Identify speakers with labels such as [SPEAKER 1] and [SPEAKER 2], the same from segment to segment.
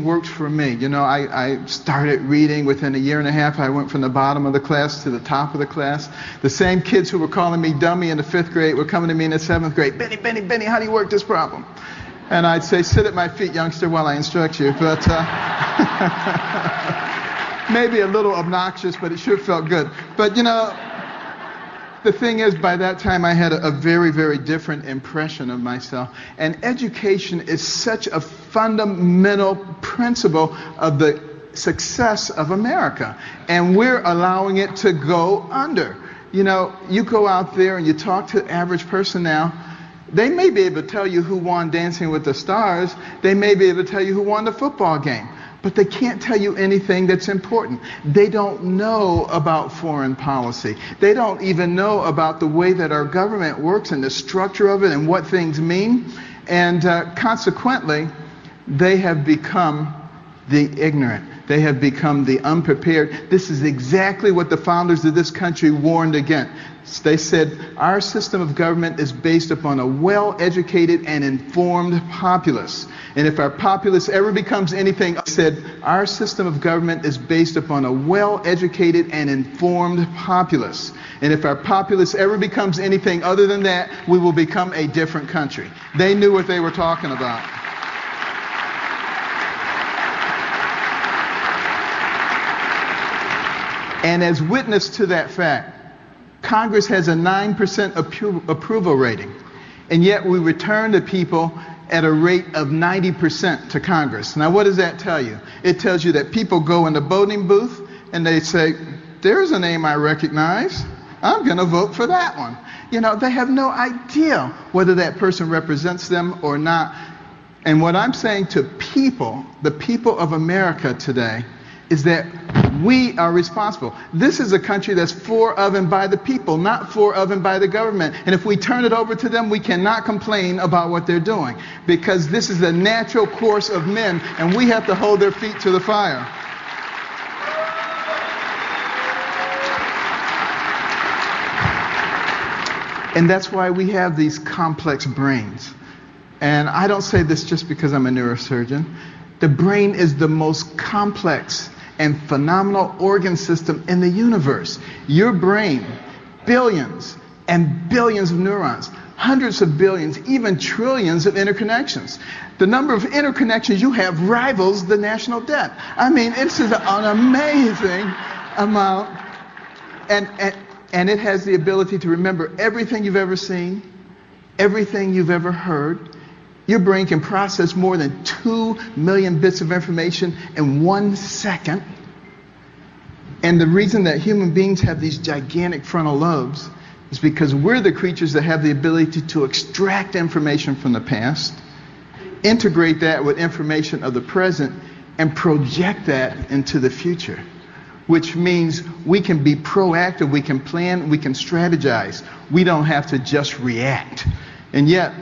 [SPEAKER 1] worked for me. You know, I started reading within a year and a half. I went from the bottom of the class to the top of the class. The same kids who were calling me dummy in the 5th grade were coming to me in the 7th grade. Benny, how do you work this problem? And I'd say, sit at my feet, youngster, while I instruct you. But maybe a little obnoxious, but it sure felt good. But, you know, the thing is, by that time, I had a very, very different impression of myself. And education is such a fundamental principle of the success of America. And we're allowing it to go under. You know, you go out there and you talk to the average person now, they may be able to tell you who won Dancing with the Stars. They may be able to tell you who won the football game. But they can't tell you anything that's important. They don't know about foreign policy. They don't even know about the way that our government works and the structure of it and what things mean. And consequently, they have become the ignorant. They have become the unprepared. This is exactly what the founders of this country warned against. They said, our system of government is based upon a well-educated and informed populace. And if our populace ever becomes anything, said, our system of government is based upon a well-educated and informed populace. And if our populace ever becomes anything other than that, we will become a different country. They knew what they were talking about. And as witness to that fact, Congress has a 9% approval rating, and yet we return the people at a rate of 90% to Congress. Now, what does that tell you? It tells you that people go in the voting booth and they say, there's a name I recognize. I'm going to vote for that one. You know, they have no idea whether that person represents them or not. And what I'm saying to people, the people of America today, is that we are responsible. This is a country that's for, of, and by the people, not for, of, and by the government. And if we turn it over to them, we cannot complain about what they're doing, because this is the natural course of men, and we have to hold their feet to the fire. And that's why we have these complex brains. And I don't say this just because I'm a neurosurgeon. The brain is the most complex and phenomenal organ system in the universe. Your brain, billions and billions of neurons, hundreds of billions, even trillions of interconnections. The number of interconnections you have rivals the national debt. I mean, it's an amazing amount. And it has the ability to remember everything you've ever seen, everything you've ever heard. Your brain can process more than 2 million bits of information in 1 second. And the reason that human beings have these gigantic frontal lobes is because we're the creatures that have the ability to extract information from the past, integrate that with information of the present, and project that into the future. Which means we can be proactive, we can plan, we can strategize. We don't have to just react. And yet,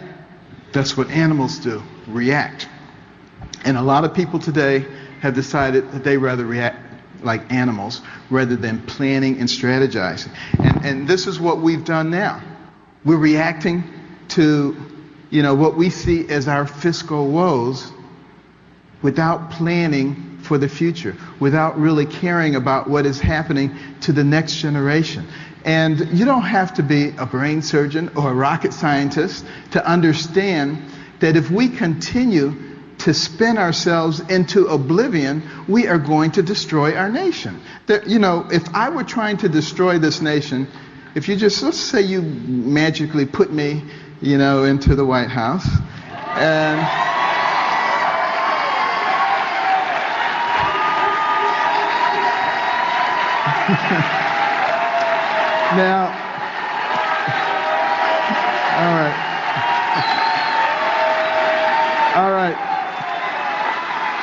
[SPEAKER 1] that's what animals do, react. And a lot of people today have decided that they rather react like animals rather than planning and strategizing. And this is what we've done now. We're reacting to, what we see as our fiscal woes without planning for the future, without really caring about what is happening to the next generation. And you don't have to be a brain surgeon or a rocket scientist to understand that if we continue to spin ourselves into oblivion, we are going to destroy our nation. If I were trying to destroy this nation, if you just, let's say you magically put me, into the White House, and now, all right,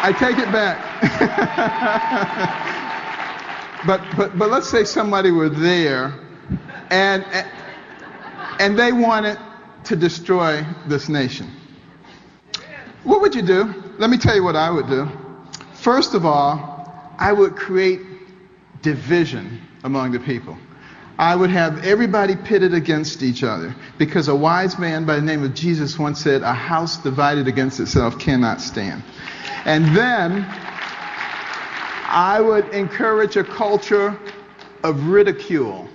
[SPEAKER 1] I take it back. but let's say somebody were there, and they wanted to destroy this nation. What would you do? Let me tell you what I would do. First of all, I would create division among the people. I would have everybody pitted against each other, because a wise man by the name of Jesus once said, "A house divided against itself cannot stand." And then I would encourage a culture of ridicule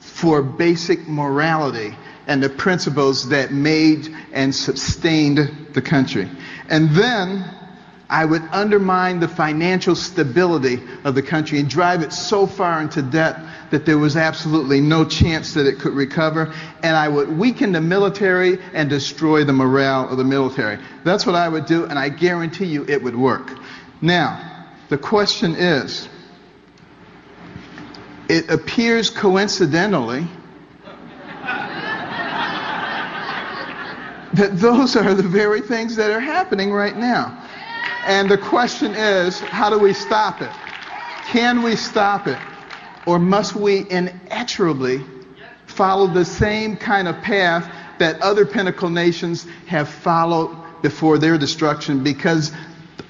[SPEAKER 1] for basic morality and the principles that made and sustained the country. And then I would undermine the financial stability of the country and drive it so far into debt that there was absolutely no chance that it could recover. And I would weaken the military and destroy the morale of the military. That's what I would do, and I guarantee you it would work. Now, the question is, it appears coincidentally that those are the very things that are happening right now. And the question is, how do we stop it? Can we stop it? Or must we inexorably follow the same kind of path that other pinnacle nations have followed before their destruction? Because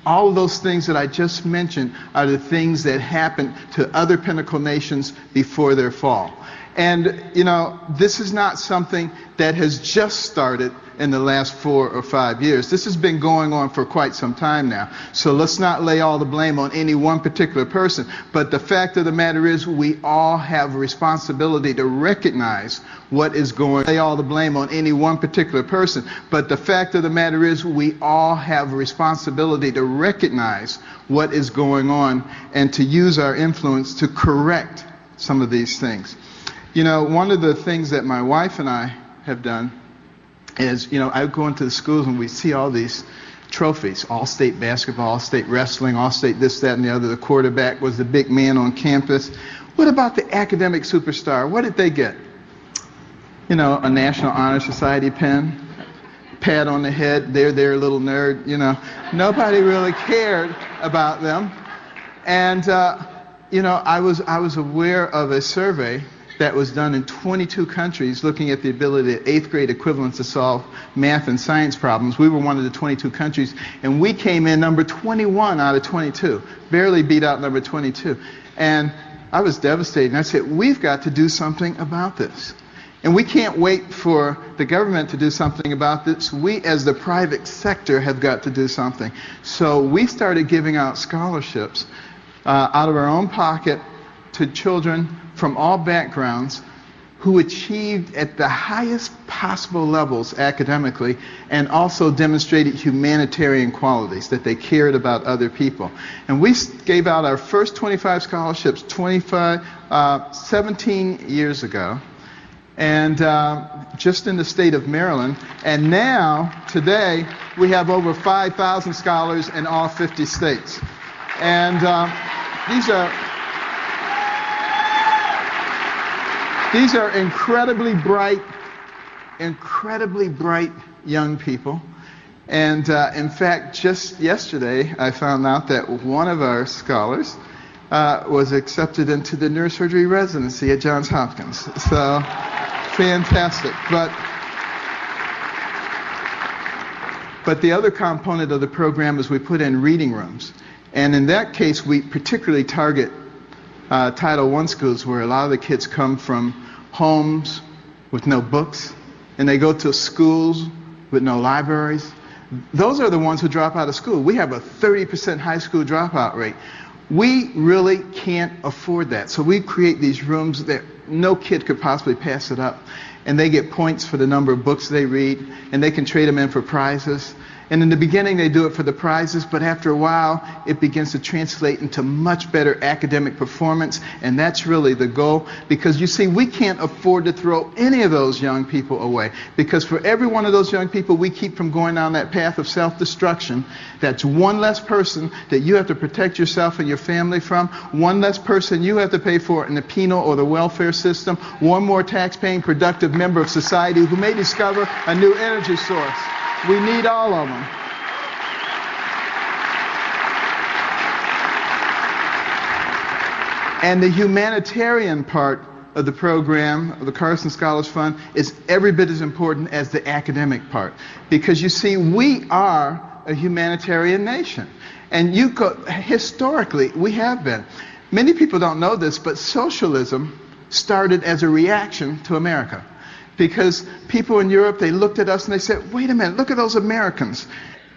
[SPEAKER 1] all of those things that I just mentioned are the things that happened to other pinnacle nations before their fall. And, you know, this is not something that has just started in the last 4 or 5 years. This has been going on for quite some time now. So let's not lay all the blame on any one particular person. But the fact of the matter is, we all have a responsibility to recognize what is going on. Lay all the blame on any one particular person. But the fact of the matter is, we all have a responsibility to recognize what is going on and to use our influence to correct some of these things. You know, one of the things that my wife and I have done is, you know, I go into the schools and we see all these trophies, all-state basketball, all-state wrestling, all-state this, that, and the other. The quarterback was the big man on campus. What about the academic superstar? What did they get? You know, a National Honor Society pin, pat on the head, they're a little nerd, you know. Nobody really cared about them. And, you know, I was aware of a survey that was done in 22 countries looking at the ability of 8th grade equivalents to solve math and science problems. We were one of the 22 countries, and we came in number 21 out of 22, barely beat out number 22. And I was devastated, and I said, we've got to do something about this. And we can't wait for the government to do something about this. We, as the private sector, have got to do something. So we started giving out scholarships out of our own pocket to children from all backgrounds who achieved at the highest possible levels academically and also demonstrated humanitarian qualities, that they cared about other people. And we gave out our first 25 scholarships 17 years ago, and just in the state of Maryland. And now, today, we have over 5,000 scholars in all 50 states. And these are incredibly bright young people. And in fact, just yesterday, I found out that one of our scholars was accepted into the neurosurgery residency at Johns Hopkins. So, fantastic. But the other component of the program is we put in reading rooms. And in that case, we particularly target Title I schools, where a lot of the kids come from homes with no books, and they go to schools with no libraries. Those are the ones who drop out of school. We have a 30% high school dropout rate. We really can't afford that. So we create these rooms that no kid could possibly pass it up. And they get points for the number of books they read, and they can trade them in for prizes. And in the beginning, they do it for the prizes, but after a while, it begins to translate into much better academic performance, and that's really the goal. Because you see, we can't afford to throw any of those young people away, because for every one of those young people we keep from going down that path of self-destruction, that's one less person that you have to protect yourself and your family from, one less person you have to pay for in the penal or the welfare system, one more tax-paying, productive member of society who may discover a new energy source. We need all of them. And the humanitarian part of the program, of the Carson Scholars Fund, is every bit as important as the academic part. Because you see, we are a humanitarian nation. And historically, we have been. Many people don't know this, but socialism started as a reaction to America. Because people in Europe, they looked at us and they said, wait a minute, look at those Americans.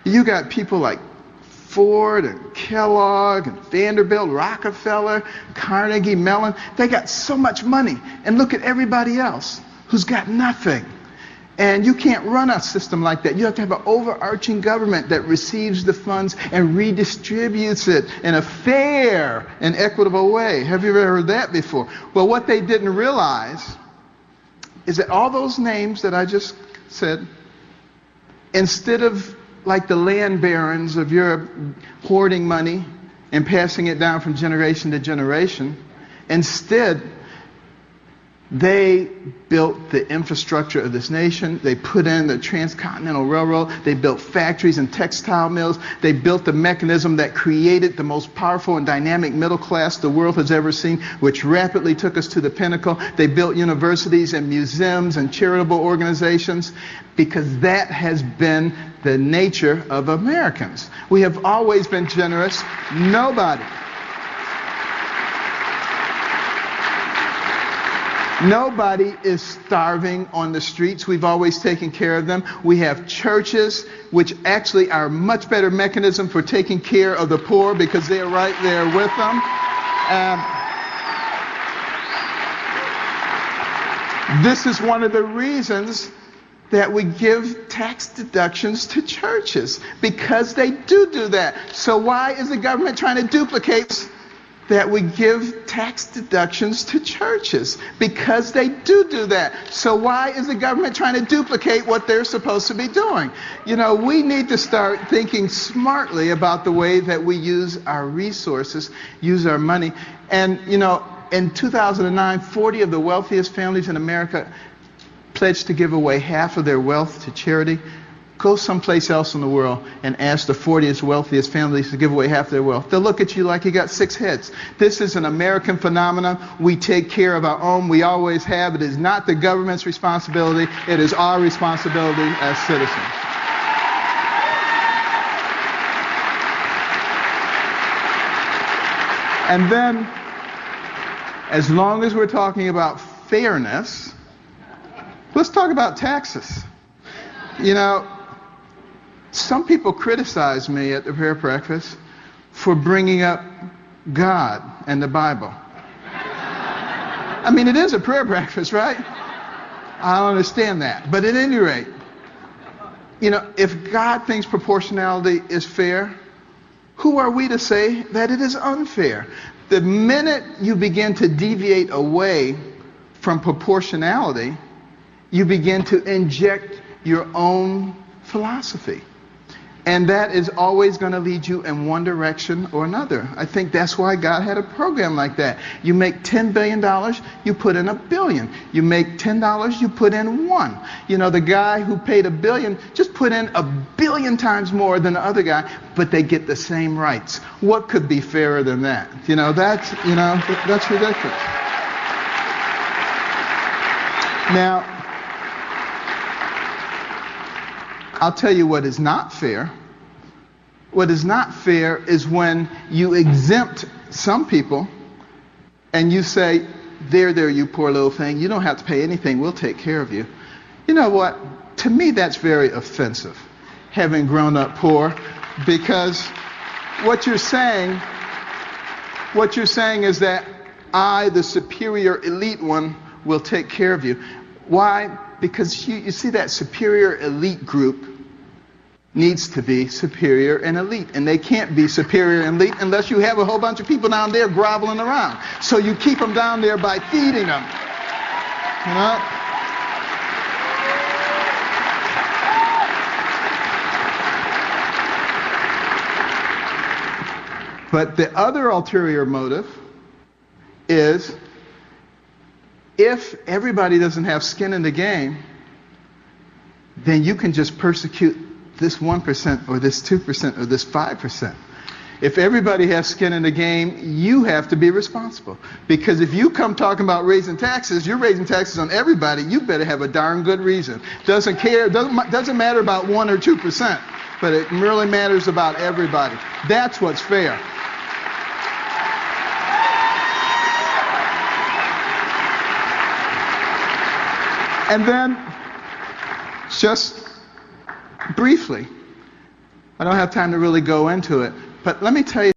[SPEAKER 1] You got people like Ford and Kellogg and Vanderbilt, Rockefeller, Carnegie Mellon. They got so much money. And look at everybody else who's got nothing. And you can't run a system like that. You have to have an overarching government that receives the funds and redistributes it in a fair and equitable way. Have you ever heard that before? Well, what they didn't realize is that all those names that I just said, instead of like the land barons of Europe hoarding money and passing it down from generation to generation, instead they built the infrastructure of this nation. They put in the transcontinental railroad. They built factories and textile mills. They built the mechanism that created the most powerful and dynamic middle class the world has ever seen, which rapidly took us to the pinnacle. They built universities and museums and charitable organizations, because that has been the nature of Americans. We have always been generous. Nobody is starving on the streets. We've always taken care of them. We have churches, which actually are a much better mechanism for taking care of the poor, because they're right there with them. This is one of the reasons that we give tax deductions to churches, because they do that. So why is the government trying to duplicate that we give tax deductions to churches? Because they do that. So why is the government trying to duplicate what they're supposed to be doing? You know, we need to start thinking smartly about the way that we use our resources, use our money. And, you know, in 2009, 40 of the wealthiest families in America pledged to give away half of their wealth to charity. Go someplace else in the world and ask the 40th wealthiest families to give away half their wealth. They'll look at you like you got 6 heads. This is an American phenomenon. We take care of our own. We always have. It is not the government's responsibility. It is our responsibility as citizens. And then, as long as we're talking about fairness, let's talk about taxes. You know, some people criticize me at the prayer breakfast for bringing up God and the Bible. I mean, it is a prayer breakfast, right? I don't understand that. But at any rate, you know, if God thinks proportionality is fair, who are we to say that it is unfair? The minute you begin to deviate away from proportionality, you begin to inject your own philosophy. And that is always going to lead you in one direction or another. I think that's why God had a program like that. You make $10 billion, you put in $1 billion. You make $10, you put in 1. You know, the guy who paid $1 billion just put in 1 billion times more than the other guy, but they get the same rights. What could be fairer than that? That's ridiculous. Now, I'll tell you what is not fair. What is not fair is when you exempt some people and you say, there, you poor little thing. You don't have to pay anything. We'll take care of you. You know what? To me, that's very offensive, having grown up poor, because what you're saying is that I, the superior elite one, will take care of you. Why? Because you see, that superior elite group needs to be superior and elite. And they can't be superior and elite unless you have a whole bunch of people down there groveling around. So you keep them down there by feeding them. You know? But the other ulterior motive is, if everybody doesn't have skin in the game, then you can just persecute this 1% or this 2% or this 5%. If everybody has skin in the game, you have to be responsible. Because if you come talking about raising taxes, you're raising taxes on everybody, you better have a darn good reason. Doesn't matter about 1 or 2%, but it really matters about everybody. That's what's fair. And then, just briefly, I don't have time to really go into it, but let me tell you